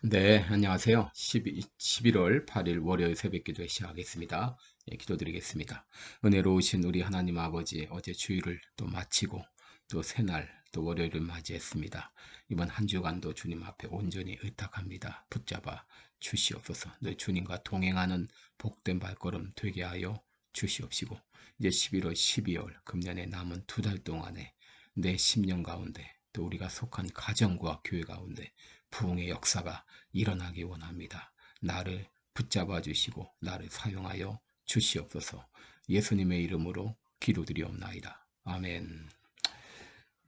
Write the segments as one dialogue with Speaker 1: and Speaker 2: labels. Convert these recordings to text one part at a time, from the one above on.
Speaker 1: 네, 안녕하세요. 11월 8일 월요일 새벽 기도 시작하겠습니다. 예, 기도드리겠습니다. 은혜로우신 우리 하나님 아버지, 어제 주일을 또 마치고 또 새날 또 월요일을 맞이했습니다. 이번 한 주간도 주님 앞에 온전히 의탁합니다. 붙잡아 주시옵소서. 늘 주님과 동행하는 복된 발걸음 되게 하여 주시옵시고, 이제 11월, 12월 금년의 남은 두 달 동안에 내 10년 가운데 또 우리가 속한 가정과 교회 가운데 부흥의 역사가 일어나기 원합니다. 나를 붙잡아 주시고 나를 사용하여 주시옵소서. 예수님의 이름으로 기도드리옵나이다. 아멘.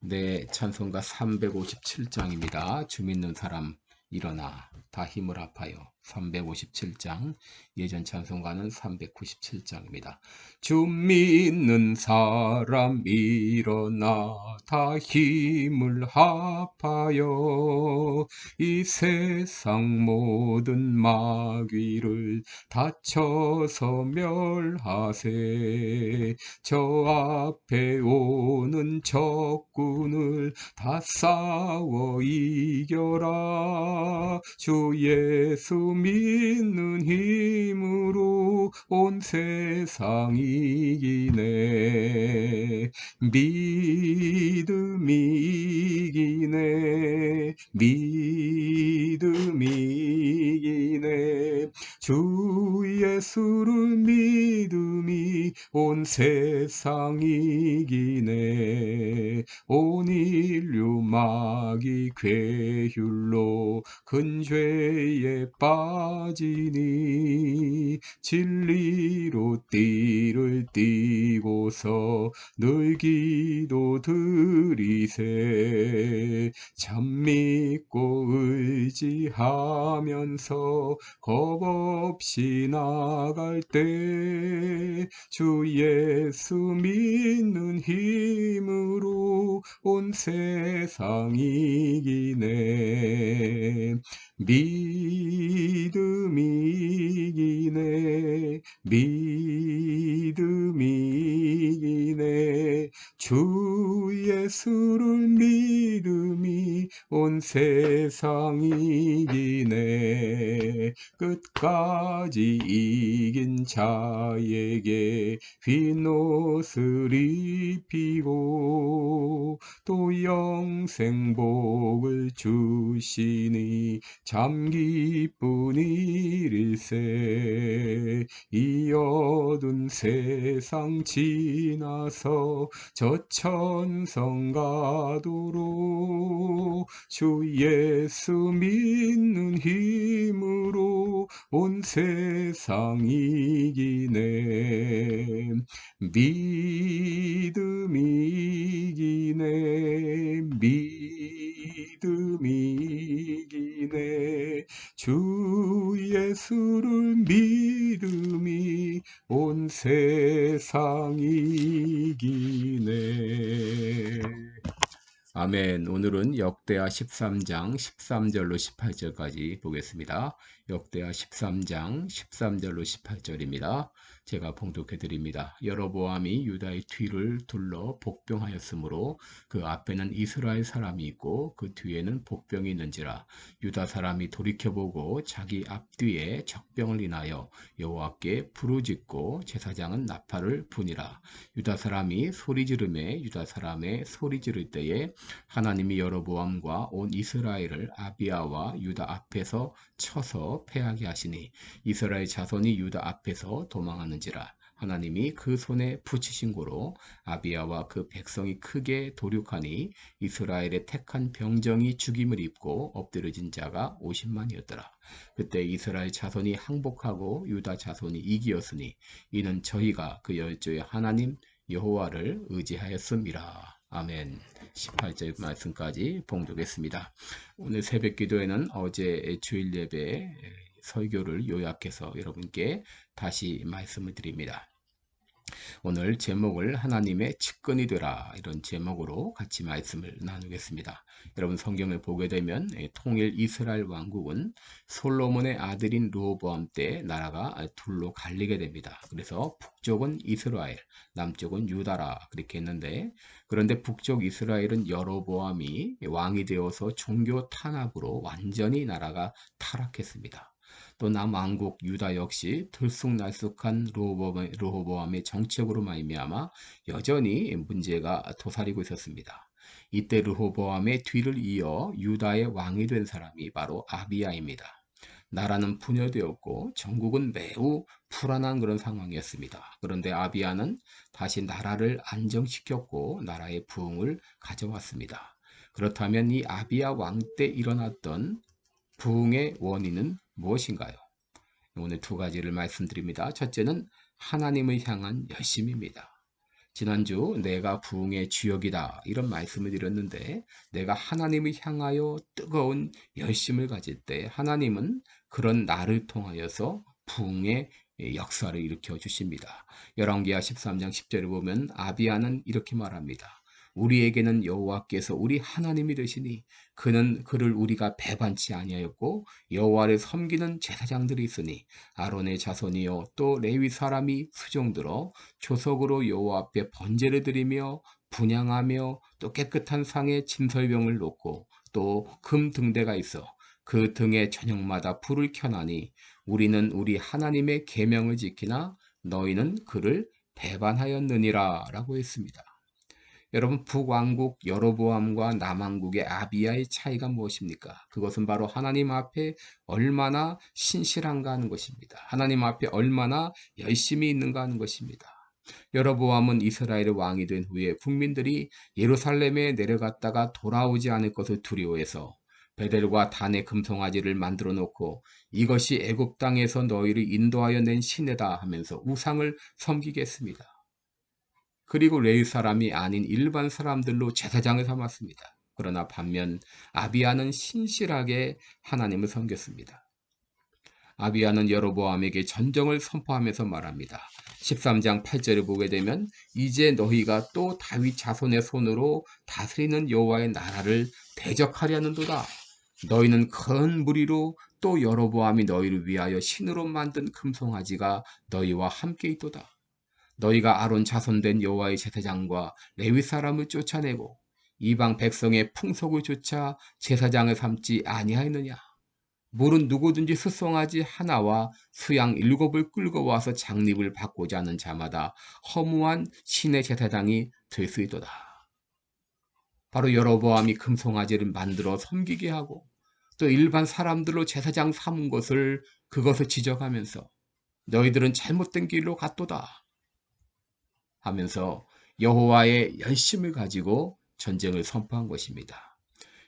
Speaker 1: 네, 찬송가 357장입니다. 주 믿는 사람 일어나 다 힘을 합하여. 357장. 예전 찬송가는 397장입니다. 주 믿는 사람 일어나 다 힘을 합하여 이 세상 모든 마귀를 다쳐서 멸하세. 저 앞에 오는 적군을 다 싸워 이겨라. 주 예수 믿는 힘으로 온 세상 이기네. 믿음이 이기네. 믿음이 이기네. 주 예수를 믿음이 온 세상 이기네. 온 인류 마귀 괴휼로 큰 죄에 빠지니 진리로 띠를 띠고서 늘 기도 드리세. 참 믿고 의지하면서 겁 없이 나갈 때 주 예수 믿는 힘으로 온 세상 이기네. 믿음이 이기네. 믿음이 이기네. 주 예수를 믿음이 온 세상 이기네. 끝까지 이긴 자에게 흰 옷을 입히고 또 영생복을 주시니 참 기쁜 일일세. 이 어두운 세상 지나서 저 천성 가도록 주 예수 믿는 힘으로 온 세상 이기네. 믿음이 이기네. 믿음이 이기네. 주 예수를 믿음이 온 세상 이기네. 아멘. 오늘은 역대하 13장 13절로 18절까지 보겠습니다. 역대하 13장 13절로 18절입니다. 제가 봉독해 드립니다. 여로보암이 유다의 뒤를 둘러 복병하였으므로 그 앞에는 이스라엘 사람이 있고 그 뒤에는 복병이 있는지라. 유다 사람이 돌이켜보고 자기 앞뒤에 적병을 인하여 여호와께 부르짖고 제사장은 나팔을 부니라. 유다 사람이 소리 지르매 유다 사람의 소리 지를 때에 하나님이 여로보암과 온 이스라엘을 아비야와 유다 앞에서 쳐서 패하게 하시니 이스라엘 자손이 유다 앞에서 도망하는지라. 하나님이 그 손에 붙이신 고로 아비야와 그 백성이 크게 도륙하니 이스라엘의 택한 병정이 죽임을 입고 엎드려진 자가 50만이었더라. 그때 이스라엘 자손이 항복하고 유다 자손이 이기었으니 이는 저희가 그 열조의 하나님 여호와를 의지하였음이라. 아멘. 18절 말씀까지 봉독했습니다. 오늘 새벽 기도에는 어제 주일 예배 설교를 요약해서 여러분께 다시 말씀을 드립니다. 오늘 제목을 하나님의 측근이 되라 이런 제목으로 같이 말씀을 나누겠습니다. 여러분 성경을 보게 되면 통일 이스라엘 왕국은 솔로몬의 아들인 르호보암 때 나라가 둘로 갈리게 됩니다. 그래서 북쪽은 이스라엘, 남쪽은 유다라 그렇게 했는데, 그런데 북쪽 이스라엘은 여로보암이 왕이 되어서 종교 탄압으로 완전히 나라가 타락했습니다. 또 남왕국 유다 역시 들쑥날쑥한 르호보암의 정책으로 말미암아 여전히 문제가 도사리고 있었습니다. 이때 르호보암의 뒤를 이어 유다의 왕이 된 사람이 바로 아비야입니다. 나라는 분열되었고 전국은 매우 불안한 그런 상황이었습니다. 그런데 아비야는 다시 나라를 안정시켰고 나라의 부흥을 가져왔습니다. 그렇다면 이 아비야 왕 때 일어났던 부흥의 원인은 무엇인가요? 오늘 두 가지를 말씀드립니다. 첫째는 하나님을 향한 열심입니다. 지난주 내가 부흥의 주역이다 이런 말씀을 드렸는데, 내가 하나님을 향하여 뜨거운 열심을 가질 때 하나님은 그런 나를 통하여서 부흥의 역사를 일으켜 주십니다. 열왕기하 13장 10절을 보면 아비야는 이렇게 말합니다. 우리에게는 여호와께서 우리 하나님이 되시니 그를 우리가 배반치 아니하였고 여호와를 섬기는 제사장들이 있으니 아론의 자손이요 또 레위 사람이 수종들어 조석으로 여호와 앞에 번제를 드리며 분향하며 또 깨끗한 상에 진설병을 놓고 또 금 등대가 있어 그 등에 저녁마다 불을 켜나니 우리는 우리 하나님의 계명을 지키나 너희는 그를 배반하였느니라 라고 했습니다. 여러분 북왕국 여로보암과 남왕국의 아비야의 차이가 무엇입니까? 그것은 바로 하나님 앞에 얼마나 신실한가 하는 것입니다. 하나님 앞에 얼마나 열심히 있는가 하는 것입니다. 여로보암은 이스라엘의 왕이 된 후에 국민들이 예루살렘에 내려갔다가 돌아오지 않을 것을 두려워해서 베델과 단의 금송아지를 만들어 놓고 이것이 애굽 땅에서 너희를 인도하여 낸 신이다 하면서 우상을 섬기게 했습니다. 그리고 레위 사람이 아닌 일반 사람들로 제사장을 삼았습니다. 그러나 반면 아비야는 신실하게 하나님을 섬겼습니다. 아비야는 여로보암에게 전정을 선포하면서 말합니다. 13장 8절을 보게 되면 이제 너희가 또 다윗 자손의 손으로 다스리는 여호와의 나라를 대적하려는도다. 너희는 큰 무리로 또 여로보암이 너희를 위하여 신으로 만든 금송아지가 너희와 함께 있도다. 너희가 아론 자손된 여호와의 제사장과 레위 사람을 쫓아내고 이방 백성의 풍속을 쫓아 제사장을 삼지 아니하였느냐? 물은 누구든지 숫송아지 하나와 수양 7을 끌고 와서 장립을 받고자 하는 자마다 허무한 신의 제사장이 될 수 있도다. 바로 여로보암이 금송아지를 만들어 섬기게 하고 또 일반 사람들로 제사장 삼은 그것을 지적하면서 너희들은 잘못된 길로 갔도다 하면서 여호와의 열심을 가지고 전쟁을 선포한 것입니다.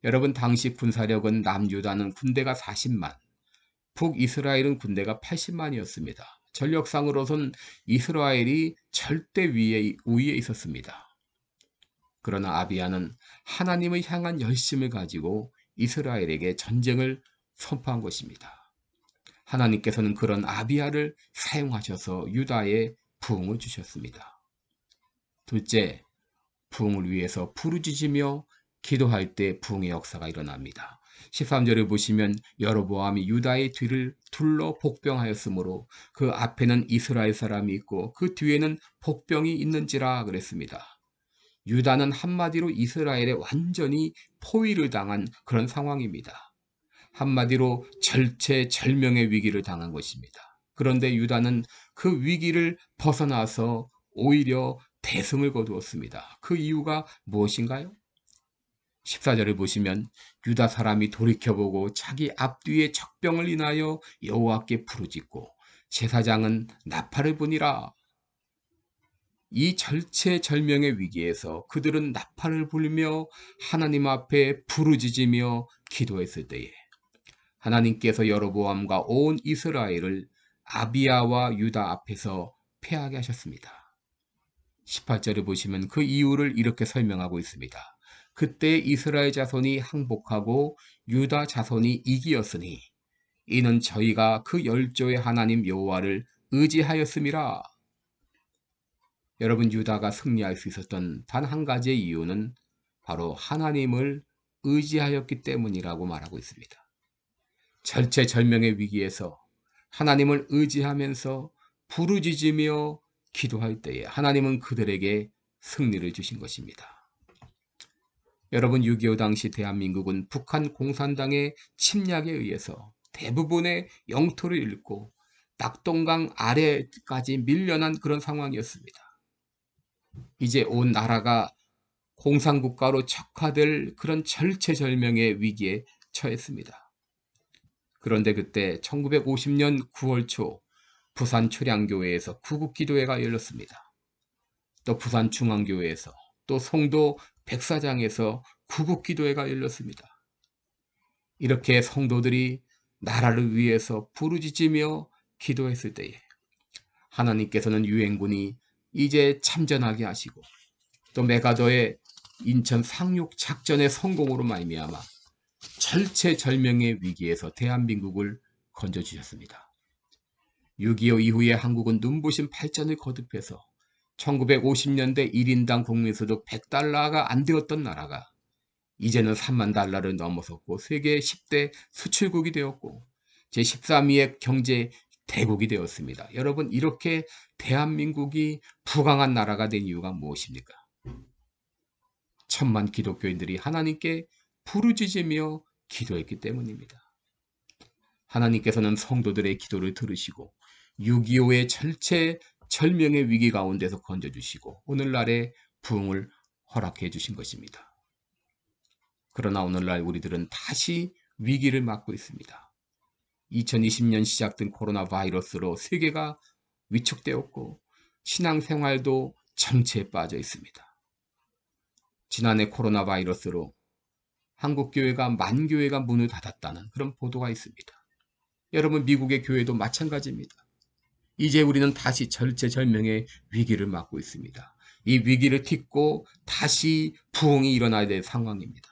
Speaker 1: 여러분 당시 군사력은 남유다는 군대가 40만, 북이스라엘은 군대가 80만이었습니다. 전력상으로선 이스라엘이 절대 우위에 있었습니다. 그러나 아비야는 하나님을 향한 열심을 가지고 이스라엘에게 전쟁을 선포한 것입니다. 하나님께서는 그런 아비야를 사용하셔서 유다에 부흥을 주셨습니다. 둘째, 부흥을 위해서 부르짖으며 기도할 때 부흥의 역사가 일어납니다. 13절을 보시면 여로보암이 유다의 뒤를 둘러 복병하였으므로 그 앞에는 이스라엘 사람이 있고 그 뒤에는 복병이 있는지라 그랬습니다. 유다는 한마디로 이스라엘에 완전히 포위를 당한 그런 상황입니다. 한마디로 절체절명의 위기를 당한 것입니다. 그런데 유다는 그 위기를 벗어나서 오히려 대승을 거두었습니다. 그 이유가 무엇인가요? 14절을 보시면 유다 사람이 돌이켜보고 자기 앞뒤에 적병을 인하여 여호와께 부르짖고 제사장은 나팔을 부니라. 이 절체절명의 위기에서 그들은 나팔을 불며 하나님 앞에 부르짖으며 기도했을 때에 하나님께서 여로보암과 온 이스라엘을 아비야와 유다 앞에서 패하게 하셨습니다. 18절을 보시면 그 이유를 이렇게 설명하고 있습니다. 그때 이스라엘 자손이 항복하고 유다 자손이 이기었으니 이는 저희가 그 열조의 하나님 여호와를 의지하였음이라. 여러분, 유다가 승리할 수 있었던 단 한 가지의 이유는 바로 하나님을 의지하였기 때문이라고 말하고 있습니다. 절체절명의 위기에서 하나님을 의지하면서 부르짖으며 기도할 때에 하나님은 그들에게 승리를 주신 것입니다. 여러분, 6.25 당시 대한민국은 북한 공산당의 침략에 의해서 대부분의 영토를 잃고 낙동강 아래까지 밀려난 그런 상황이었습니다. 이제 온 나라가 공산국가로 척화될 그런 절체절명의 위기에 처했습니다. 그런데 그때 1950년 9월 초 부산 초량교회에서 구국기도회가 열렸습니다. 또 부산중앙교회에서, 또 송도 백사장에서 구국기도회가 열렸습니다. 이렇게 성도들이 나라를 위해서 부르짖으며 기도했을 때에 하나님께서는 유엔군이 이제 참전하게 하시고, 또 메가더의 인천 상륙 작전의 성공으로 말미암아 절체절명의 위기에서 대한민국을 건져주셨습니다. 6.25 이후에 한국은 눈부신 발전을 거듭해서 1950년대 1인당 국민소득 100달러가 안 되었던 나라가 이제는 3만 달러를 넘어섰고 세계 10대 수출국이 되었고 제13위의 경제 대국이 되었습니다. 여러분, 이렇게 대한민국이 부강한 나라가 된 이유가 무엇입니까? 천만 기독교인들이 하나님께 부르짖으며 기도했기 때문입니다. 하나님께서는 성도들의 기도를 들으시고 6.25의 절체절명의 위기 가운데서 건져주시고 오늘날의 부흥을 허락해 주신 것입니다. 그러나 오늘날 우리들은 다시 위기를 맞고 있습니다. 2020년 시작된 코로나 바이러스로 세계가 위축되었고 신앙생활도 정체에 빠져 있습니다. 지난해 코로나 바이러스로 한국교회가 만교회가 문을 닫았다는 그런 보도가 있습니다. 여러분, 미국의 교회도 마찬가지입니다. 이제 우리는 다시 절체절명의 위기를 맞고 있습니다. 이 위기를 딛고 다시 부흥이 일어나야 될 상황입니다.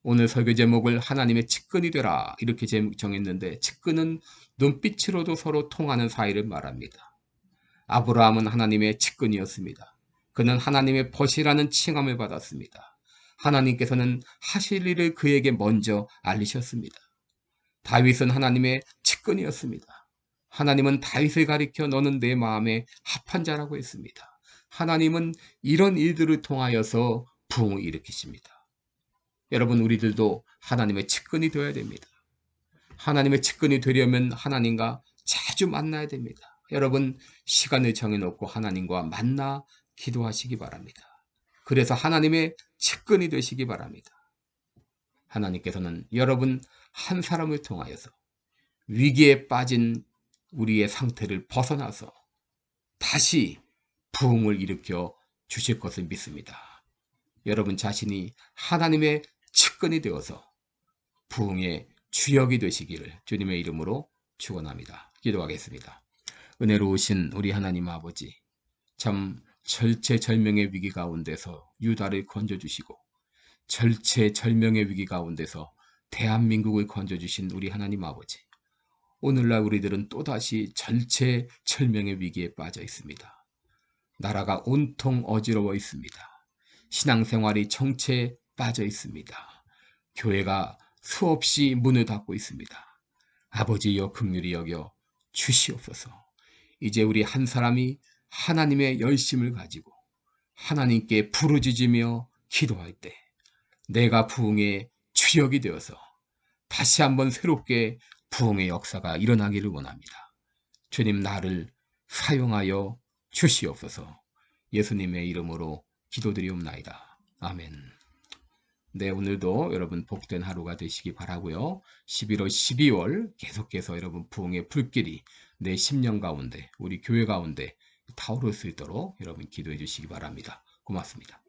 Speaker 1: 오늘 설교 제목을 하나님의 측근이 되라 이렇게 정했는데, 측근은 눈빛으로도 서로 통하는 사이를 말합니다. 아브라함은 하나님의 측근이었습니다. 그는 하나님의 벗이라는 칭함을 받았습니다. 하나님께서는 하실 일을 그에게 먼저 알리셨습니다. 다윗은 하나님의 측근이었습니다. 하나님은 다윗을 가리켜 너는 내 마음에 합한 자라고 했습니다. 하나님은 이런 일들을 통하여서 부흥을 일으키십니다. 여러분, 우리들도 하나님의 측근이 되어야 됩니다. 하나님의 측근이 되려면 하나님과 자주 만나야 됩니다. 여러분, 시간을 정해놓고 하나님과 만나 기도하시기 바랍니다. 그래서 하나님의 측근이 되시기 바랍니다. 하나님께서는 여러분 한 사람을 통하여서 위기에 빠진 우리의 상태를 벗어나서 다시 부흥을 일으켜 주실 것을 믿습니다. 여러분 자신이 하나님의 측근이 되어서 부흥의 주역이 되시기를 주님의 이름으로 축원합니다. 기도하겠습니다. 은혜로우신 우리 하나님 아버지, 참 절체절명의 위기 가운데서 유다를 건져주시고 절체절명의 위기 가운데서 대한민국을 건져주신 우리 하나님 아버지, 오늘날 우리들은 또다시 절체절명의 위기에 빠져 있습니다. 나라가 온통 어지러워 있습니다. 신앙생활이 정체에 빠져 있습니다. 교회가 수없이 문을 닫고 있습니다. 아버지여 긍휼히 여겨 주시옵소서. 이제 우리 한 사람이 하나님의 열심을 가지고 하나님께 부르짖으며 기도할 때 내가 부흥의 주역이 되어서 다시 한번 새롭게 부흥의 역사가 일어나기를 원합니다. 주님, 나를 사용하여 주시옵소서. 예수님의 이름으로 기도드리옵나이다. 아멘. 네, 오늘도 여러분 복된 하루가 되시기 바라고요. 11월, 12월 계속해서 여러분 부흥의 불길이 내 심령 가운데, 우리 교회 가운데 타오를 수 있도록 여러분 기도해 주시기 바랍니다. 고맙습니다.